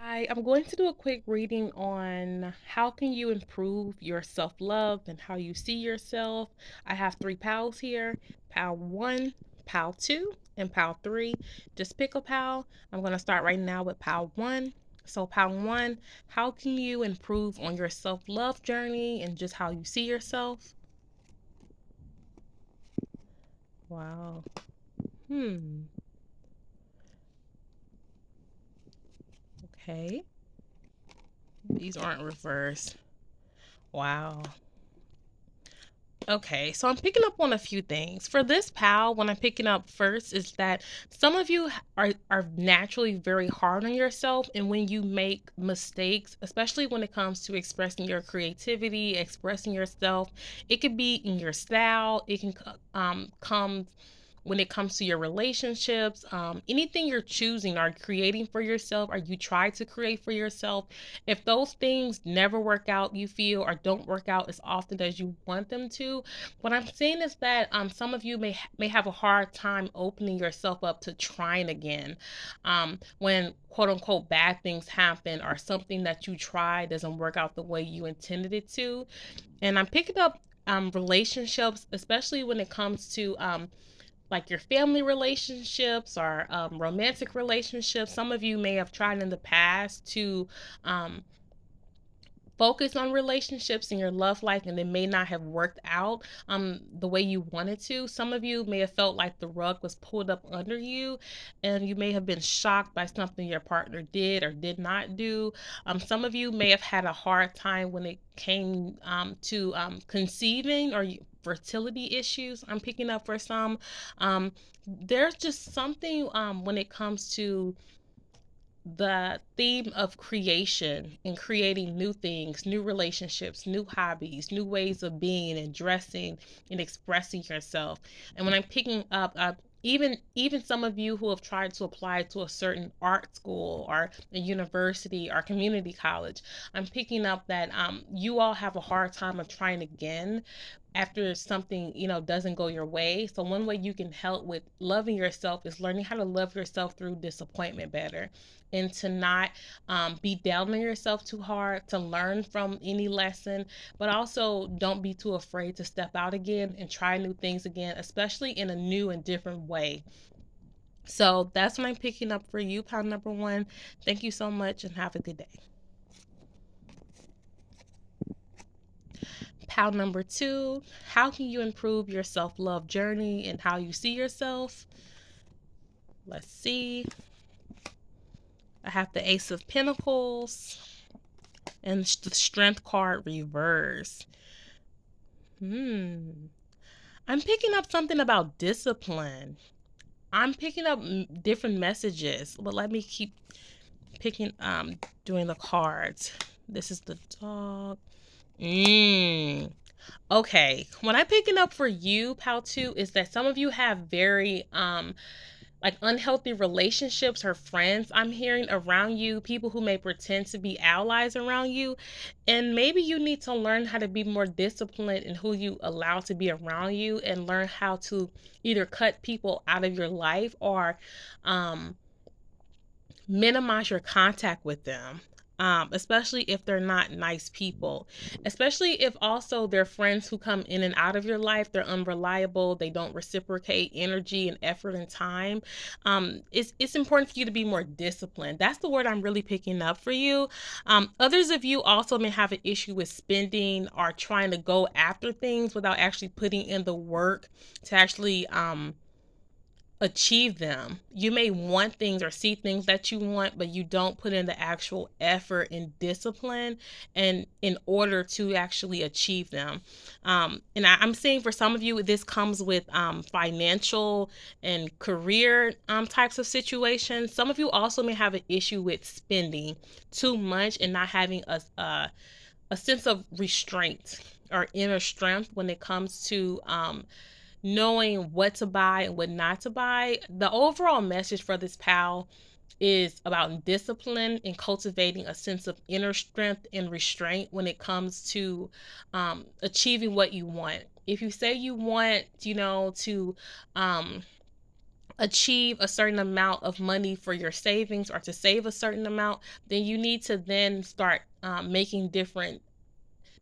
I'm going to do a quick reading on how can you improve your self-love and how you see yourself. I have three pals here, pal 1, pal 2, and pal 3. Just pick a pal. I'm going to start right now with pal 1. So pal 1, how can you improve on your self-love journey and just how you see yourself? Wow. Hmm. Okay. These aren't reversed. Wow. Okay, so I'm picking up on a few things. For this pal, what I'm picking up first is that some of you are naturally very hard on yourself, and when you make mistakes, especially when it comes to expressing your creativity, expressing yourself, it could be in your style, it can come when it comes to your relationships, anything you're choosing or creating for yourself, or you try to create for yourself, if those things never work out, you feel, or don't work out as often as you want them to, what I'm saying is that some of you may have a hard time opening yourself up to trying again, when quote unquote bad things happen or something that you try doesn't work out the way you intended it to. And I'm picking up relationships, especially when it comes to like your family relationships or romantic relationships. Some of you may have tried in the past to um, focus on relationships in your love life, and they may not have worked out the way you wanted to. Some of you may have felt like the rug was pulled up under you, and you may have been shocked by something your partner did or did not do. Some of you may have had a hard time when it came to conceiving or fertility issues. I'm picking up for some. There's just something when it comes to the theme of creation and creating new things, new relationships, new hobbies, new ways of being and dressing and expressing yourself. And when I'm picking up, even some of you who have tried to apply to a certain art school or a university or community college, I'm picking up that you all have a hard time of trying again after something doesn't go your way. So one way you can help with loving yourself is learning how to love yourself through disappointment better, and to not be down on yourself too hard, to learn from any lesson, but also don't be too afraid to step out again and try new things again, especially in a new and different way. So that's what I'm picking up for you, pound number 1. Thank you so much and have a good day. Pound number 2, how can you improve your self-love journey and how you see yourself? Let's see. I have the Ace of Pentacles and the Strength card reverse. I'm picking up something about discipline. I'm picking up different messages, but let me keep picking doing the cards. This is the dog. Okay, what I'm picking up for you, pal 2, is that some of you have very like unhealthy relationships or friends I'm hearing around you, people who may pretend to be allies around you. And maybe you need to learn how to be more disciplined in who you allow to be around you, and learn how to either cut people out of your life or um, minimize your contact with them. Especially if they're not nice people, especially if also they're friends who come in and out of your life, they're unreliable, they don't reciprocate energy and effort and time. It's important for you to be more disciplined. That's the word I'm really picking up for you. Others of you also may have an issue with spending or trying to go after things without actually putting in the work to actually achieve them. You may want things or see things that you want, but you don't put in the actual effort and discipline and in order to actually achieve them. I'm saying for some of you, this comes with financial and career types of situations. Some of you also may have an issue with spending too much and not having a sense of restraint or inner strength when it comes to knowing what to buy and what not to buy. The overall message for this pal is about discipline and cultivating a sense of inner strength and restraint when it comes to achieving what you want. If you say you want, to um, achieve a certain amount of money for your savings or to save a certain amount, then you need to then start making different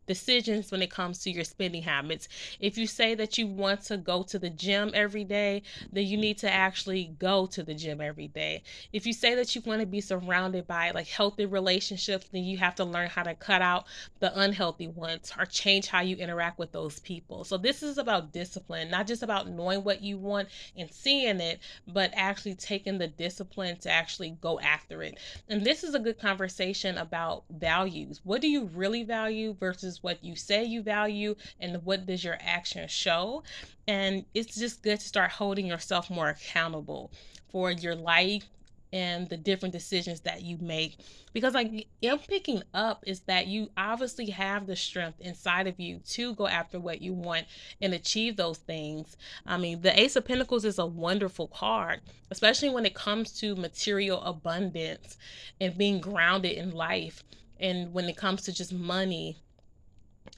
decisions when it comes to your spending habits. If you say that you want to go to the gym every day, then you need to actually go to the gym every day. If you say that you want to be surrounded by like healthy relationships, then you have to learn how to cut out the unhealthy ones or change how you interact with those people. So this is about discipline, not just about knowing what you want and seeing it, but actually taking the discipline to actually go after it. And this is a good conversation about values. What do you really value versus what you say you value, and what does your action show? And it's just good to start holding yourself more accountable for your life and the different decisions that you make, because like I'm picking up is that you obviously have the strength inside of you to go after what you want and achieve those things. I mean, the Ace of Pentacles is a wonderful card, especially when it comes to material abundance and being grounded in life, and when it comes to just money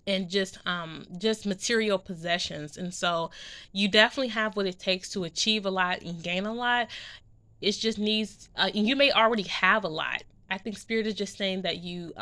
and just material possessions. And so you definitely have what it takes to achieve a lot and gain a lot. It just needs and you may already have a lot. I think spirit is just saying that you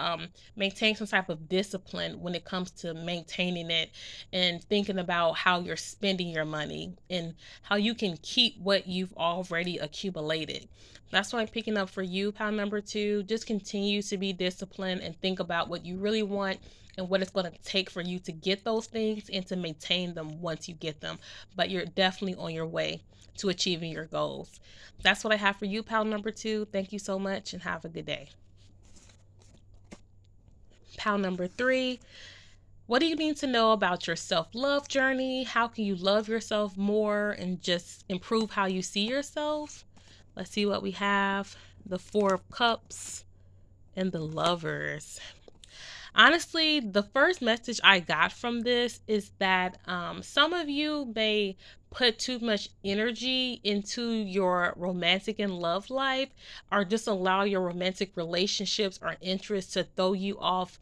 maintain some type of discipline when it comes to maintaining it and thinking about how you're spending your money and how you can keep what you've already accumulated. That's what I'm picking up for you, pile number 2. Just continue to be disciplined and think about what you really want and what it's going to take for you to get those things and to maintain them once you get them. But you're definitely on your way to achieving your goals. That's what I have for you, pal number 2. Thank you so much and have a good day. Pal number 3. What do you need to know about your self-love journey? How can you love yourself more and just improve how you see yourself? Let's see what we have. The 4 of Cups and the Lovers. Honestly, the first message I got from this is that some of you may put too much energy into your romantic and love life, or just allow your romantic relationships or interests to throw you off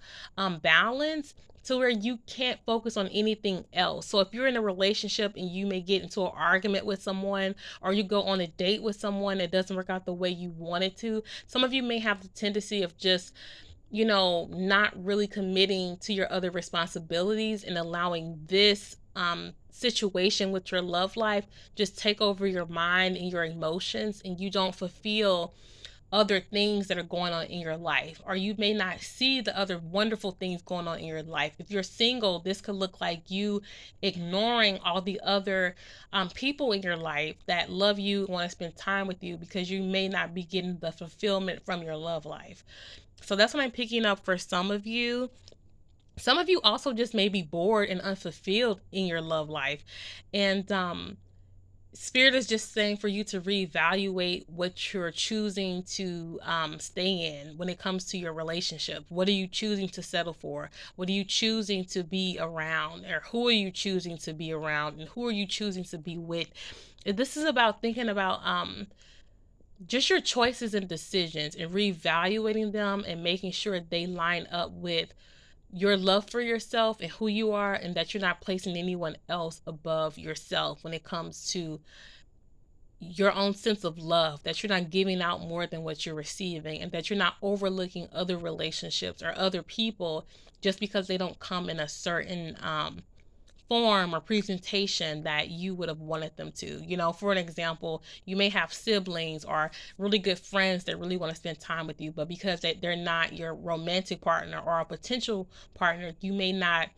balance to where you can't focus on anything else. So if you're in a relationship and you may get into an argument with someone, or you go on a date with someone that doesn't work out the way you want it to, some of you may have the tendency of just not really committing to your other responsibilities and allowing this situation with your love life just take over your mind and your emotions, and you don't fulfill other things that are going on in your life, or you may not see the other wonderful things going on in your life. If you're single, this could look like you ignoring all the other people in your life that love you, want to spend time with you, because you may not be getting the fulfillment from your love life. So that's what I'm picking up for some of you. Some of you also just may be bored and unfulfilled in your love life. And Spirit is just saying for you to reevaluate what you're choosing to stay in when it comes to your relationship. What are you choosing to settle for? What are you choosing to be around? Or who are you choosing to be around? And who are you choosing to be with? This is about thinking about just your choices and decisions and reevaluating them and making sure they line up with your love for yourself and who you are, and that you're not placing anyone else above yourself when it comes to your own sense of love, that you're not giving out more than what you're receiving, and that you're not overlooking other relationships or other people just because they don't come in a certain form or presentation that you would have wanted them to. For an example, you may have siblings or really good friends that really want to spend time with you, but because they're not your romantic partner or a potential partner, you may not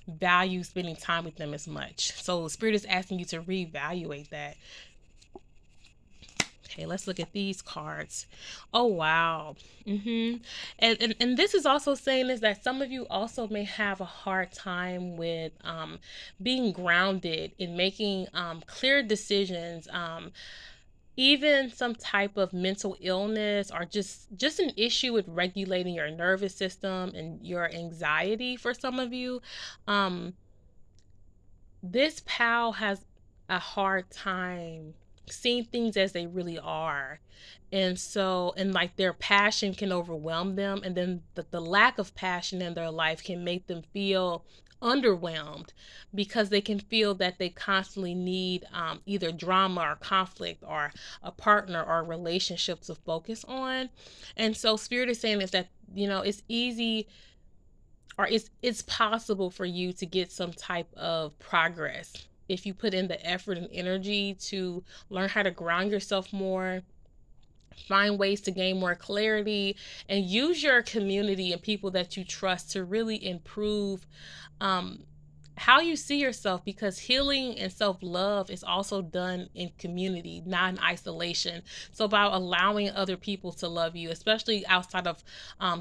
value spending time with them as much. So Spirit is asking you to reevaluate that. Okay, let's look at these cards. Oh wow. And this is also saying is that some of you also may have a hard time with being grounded in making clear decisions, even some type of mental illness, or just an issue with regulating your nervous system and your anxiety for some of you. This pal has a hard time seeing things as they really are. And like their passion can overwhelm them, and then the lack of passion in their life can make them feel underwhelmed because they can feel that they constantly need either drama or conflict or a partner or a relationship to focus on. And so Spirit is saying is that, it's easy, or it's possible for you to get some type of progress if you put in the effort and energy to learn how to ground yourself more, find ways to gain more clarity, and use your community and people that you trust to really improve um, how you see yourself, because healing and self-love is also done in community, not in isolation. So about allowing other people to love you, especially outside of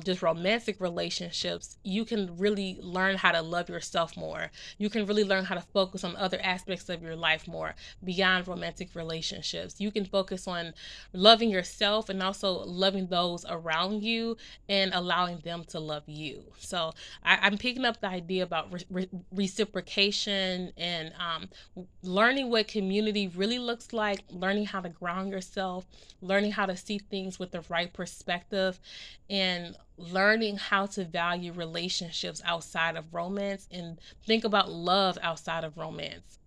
just romantic relationships, you can really learn how to love yourself more. You can really learn how to focus on other aspects of your life more beyond romantic relationships. You can focus on loving yourself and also loving those around you and allowing them to love you. So I'm picking up the idea about reciprocation and learning what community really looks like, learning how to ground yourself, learning how to see things with the right perspective, and learning how to value relationships outside of romance and think about love outside of romance.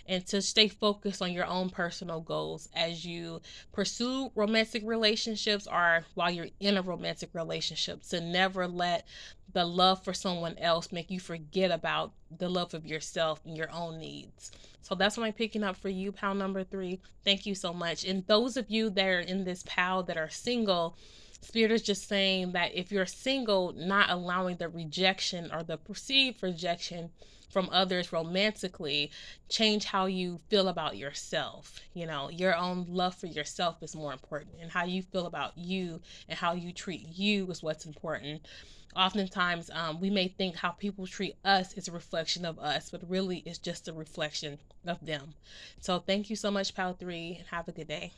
And to stay focused on your own personal goals as you pursue romantic relationships or while you're in a romantic relationship, to never let the love for someone else make you forget about the love of yourself and your own needs. So that's what I'm picking up for you, pal number 3. Thank you so much. And those of you that are in this pal that are single, Spirit is just saying that if you're single, not allowing the rejection or the perceived rejection from others romantically change how you feel about yourself. Your own love for yourself is more important, and how you feel about you and how you treat you is what's important. Oftentimes, we may think how people treat us is a reflection of us, but really it's just a reflection of them. So thank you so much, pal 3, and have a good day.